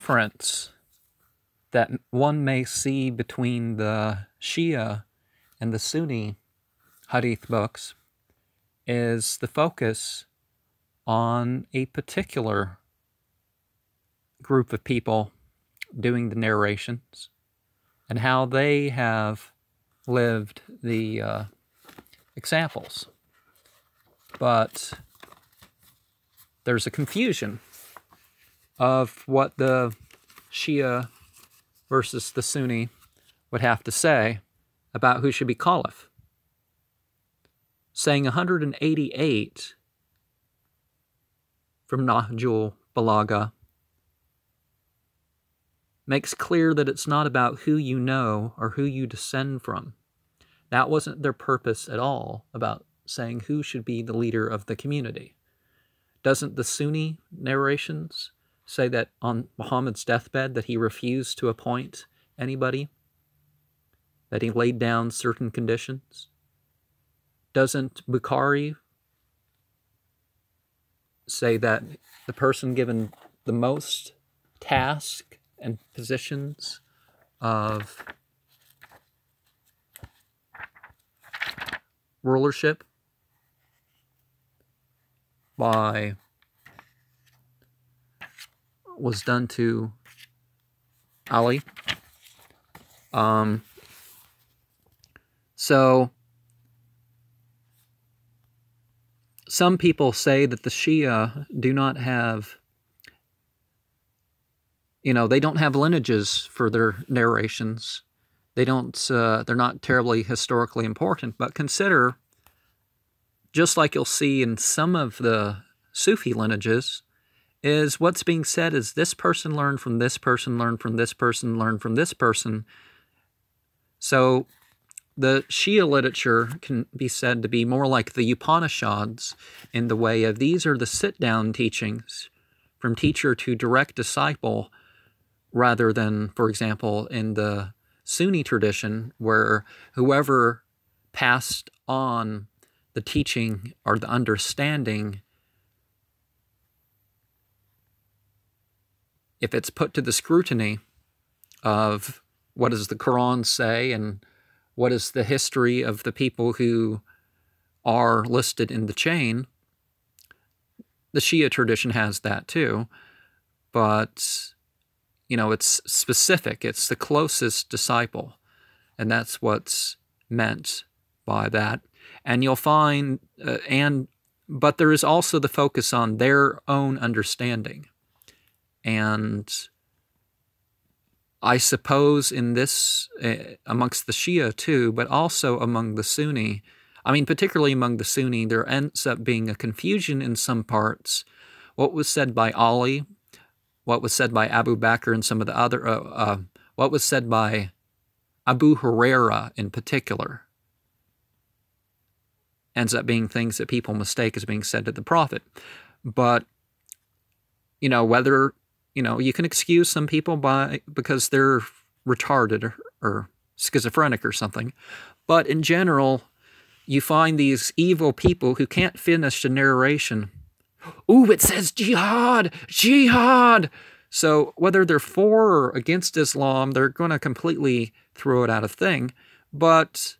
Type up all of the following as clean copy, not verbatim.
difference that one may see between the Shia and the Sunni hadith books is the focus on a particular group of people doing the narrations and how they have lived the examples. But there's a confusion of what the Shia versus the Sunni would have to say about who should be caliph. Saying 188 from Nahjul Balagha makes clear that it's not about who you know or who you descend from. That wasn't their purpose at all, about saying who should be the leader of the community. Doesn't the Sunni narrations say that on Muhammad's deathbed that he refused to appoint anybody? That he laid down certain conditions? Doesn't Bukhari say that the person given the most task and positions of rulership was done to Ali? So some people say that the Shia do not have, they don't have lineages for their narrations. They don't, they're not terribly historically important, but consider, just like you'll see in some of the Sufi lineages, is what's being said is this person learned from this person, learned from this person, learned from this person. So the Shia literature can be said to be more like the Upanishads in the way of these are the sit-down teachings from teacher to direct disciple, rather than, for example, in the Sunni tradition where whoever passed on the teaching or the understanding, if it's put to the scrutiny of what does the Quran say and what is the history of the people who are listed in the chain, the Shia tradition has that too, but it's specific. It's the closest disciple, and that's what's meant by that. And you'll find, but there is also the focus on their own understanding. And I suppose in this, amongst the Shia too, but also among the Sunni, particularly among the Sunni, there ends up being a confusion in some parts. What was said by Ali, what was said by Abu Bakr and some of the other, what was said by Abu Huraira in particular, ends up being things that people mistake as being said to the Prophet. But, whether, you can excuse some people because they're retarded or schizophrenic or something. But in general, you find these evil people who can't finish the narration. Ooh, it says jihad, jihad. So whether they're for or against Islam, they're going to completely throw it out of thing. But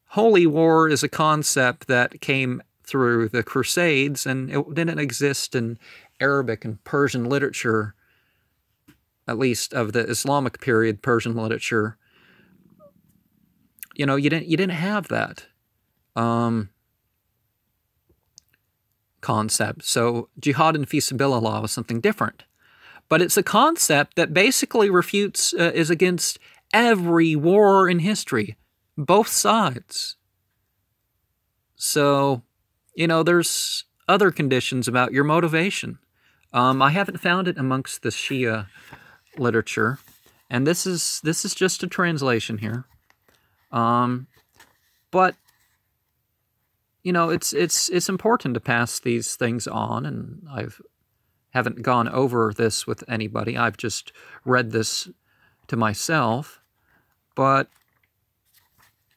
holy war is a concept that came through the Crusades, and it didn't exist in Arabic and Persian literature, at least of the Islamic period Persian literature. You didn't have that concept. So jihad and fi sabilillah was something different. But it's a concept that basically refutes, is against every war in history, both sides. So, there's other conditions about your motivation. I haven't found it amongst the Shia literature, and this is just a translation here. But it's important to pass these things on, and haven't gone over this with anybody. I've just read this to myself, but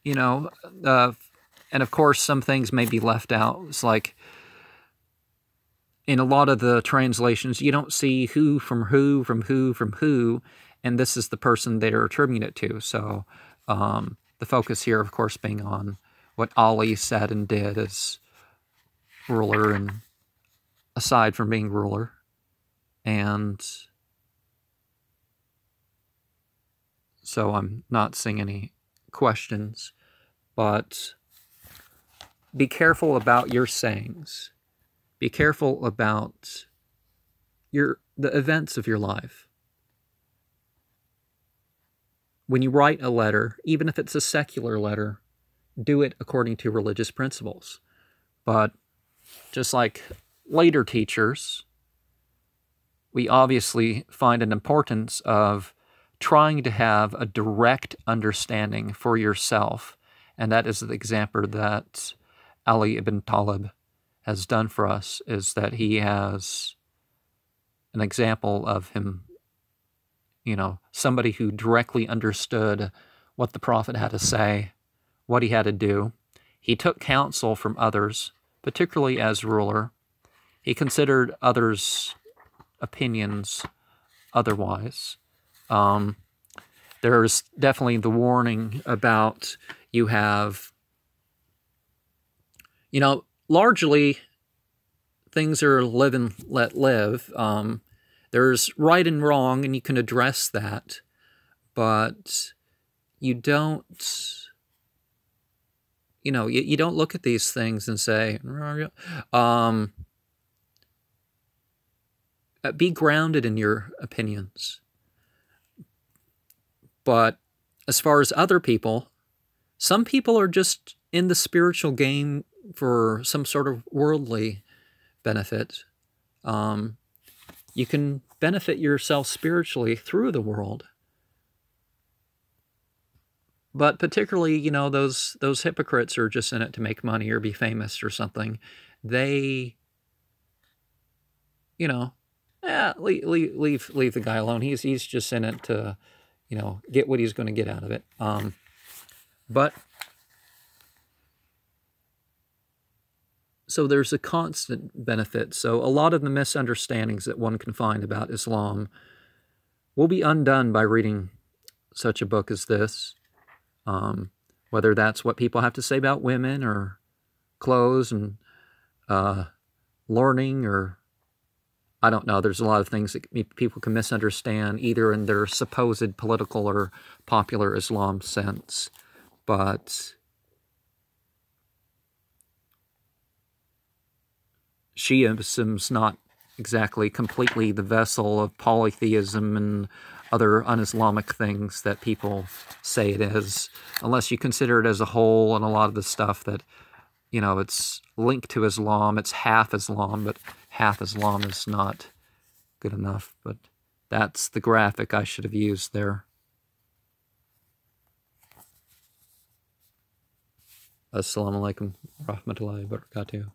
and of course some things may be left out. It's like in a lot of the translations, you don't see who from who from who from who, and this is the person they're attributing it to. So the focus here, of course, being on what Ali said and did as ruler, and aside from being ruler. And so I'm not seeing any questions, but be careful about your sayings. Be careful about the events of your life. When you write a letter, even if it's a secular letter, do it according to religious principles. But just like later teachers, we obviously find an importance of trying to have a direct understanding for yourself. And that is the example that Ali ibn Talib has done for us, is that he has an example of him, somebody who directly understood what the Prophet had to say, what he had to do. He took counsel from others, particularly as ruler. He considered others' opinions otherwise. There's definitely the warning about you have, largely things are live and let live. There's right and wrong, and you can address that, but you don't, you don't look at these things and say, be grounded in your opinions. But as far as other people, some people are just in the spiritual game for some sort of worldly benefit. You can benefit yourself spiritually through the world. But particularly, those hypocrites are just in it to make money or be famous or something. They, leave the guy alone. He's just in it to, get what he's going to get out of it. But so there's a constant benefit. So a lot of the misunderstandings that one can find about Islam will be undone by reading such a book as this. Whether that's what people have to say about women or clothes and learning, or I don't know. There's a lot of things that people can misunderstand, either in their supposed political or popular Islam sense. But Shiism's not exactly completely the vessel of polytheism and other un-Islamic things that people say it is, unless you consider it as a whole, and a lot of the stuff that, it's linked to Islam, it's half Islam, but half Islam is not good enough. But that's the graphic I should have used there. Assalamu alaikum wa rahmatullahi wa barakatuh.